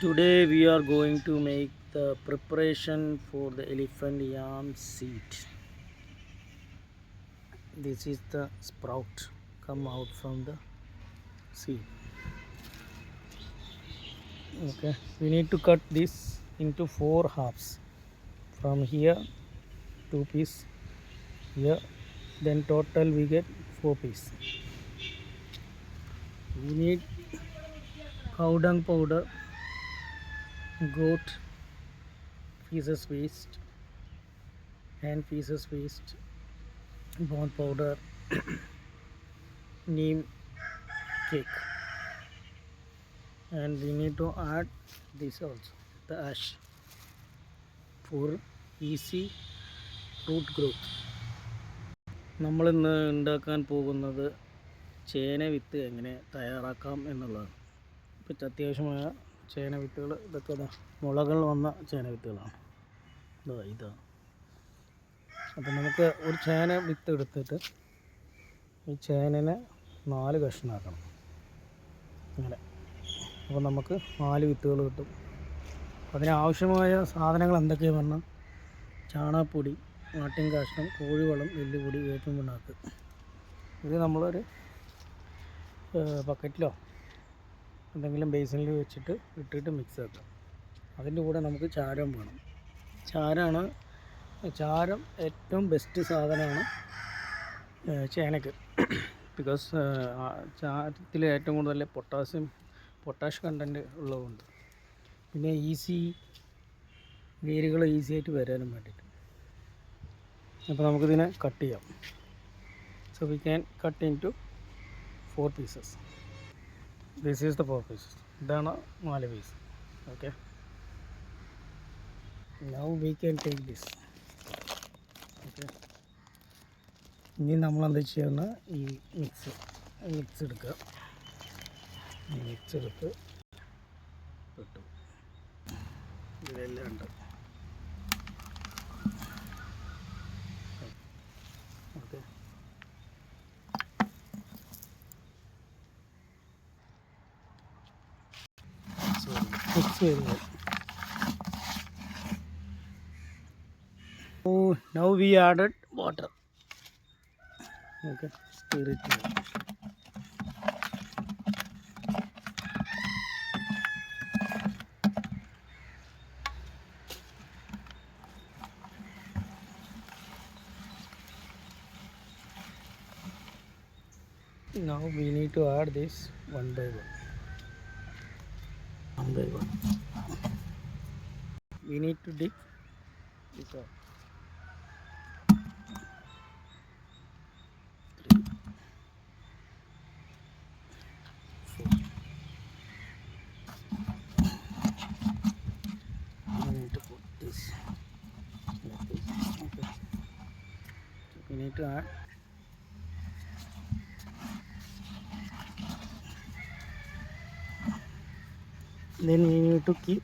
Today we are going to make the preparation for the elephant yam seed. This is the sprout come out from the seed. Okay, we need to cut this into 4 halves. From here 2 pieces here, then total we get 4 pieces. We need cow dung powder, goat feces waste, hen feces waste, bone powder, neem cake, and we need to add this also, the ash, for easy root growth. നമ്മൾ ഇന്ന് ഉണ്ടാക്കാൻ പോകുന്നത് ചേന വിത്ത് എങ്ങനെ തയ്യാറാക്കാം എന്നുള്ളതാണ്. ഇപ്പോൾ അത്യാവശ്യമായ ചേന വിത്തുകൾ ഇതൊക്കെ മുളകൾ വന്ന ചേന വിത്തുകളാണ്. ഇതാണ്. അപ്പോൾ നമുക്ക് ഒരു ചേന വിത്ത് എടുത്തിട്ട് ഈ ചേനനെ 4 കഷ്ണമാക്കണം അങ്ങനെ. അപ്പോൾ നമുക്ക് 4 വിത്തുകൾ കിട്ടും. അതിനാവശ്യമായ സാധനങ്ങൾ എന്തൊക്കെയാണെന്ന് പറഞ്ഞാൽ ചാണകപ്പൊടി, ആട്ടിൻ കാഷ്ടം, കോഴിവളം, എല്ലുപൊടി, വേപ്പിൻ പിണ്ണാക്ക്. ഇത് നമ്മളൊരു ബക്കറ്റിലോ എന്തെങ്കിലും ബേസിനിൽ വെച്ചിട്ട് ഇട്ടിട്ട് മിക്സ് ആക്കാം. അതിൻ്റെ കൂടെ നമുക്ക് ചാരം വേണം. ചാരം ഏറ്റവും ബെസ്റ്റ് സാധനമാണ് ചേനയ്ക്ക്. ബിക്കോസ് ചാരത്തിൽ ഏറ്റവും കൂടുതൽ പൊട്ടാഷ് കണ്ടൻറ്റ് ഉള്ളതുകൊണ്ട്, പിന്നെ വേരുകൾ ഈസി ആയിട്ട് വരാനും വേണ്ടിയിട്ട്. അപ്പോൾ നമുക്കിതിനെ കട്ട് ചെയ്യാം. So we can cut into 4 this. Is the ദ 4 പീസസ്. ഇതാണ് 4 piece. Okay, now we can take this. Okay, ഇനി നമ്മളെന്താ ചെയ്യുന്ന ഈ മിക്സ് എടുക്കുക. മിക്സ് എടുത്ത് ഇട്ടു. ഇതിലെല്ലാം ഉണ്ട്. ഓക്കെ, മിക്സ് ചെയ്ത്. Now we added water. Okay, stir it. Now we need to add this one by one. We need to dig this out. 3, 4. We need to put this like this. Okay, we need to add then we need to keep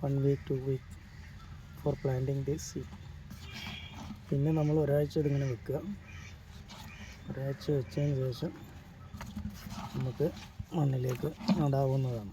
1 week 2 week for planting this seed. പിന്നെ നമ്മൾ ഒരാഴ്ച ഇതിങ്ങനെ വെക്കുക. ഒരാഴ്ച വെച്ചതിന് ശേഷം നമുക്ക് മണ്ണിലേക്ക് നടാവുന്നതാണ്.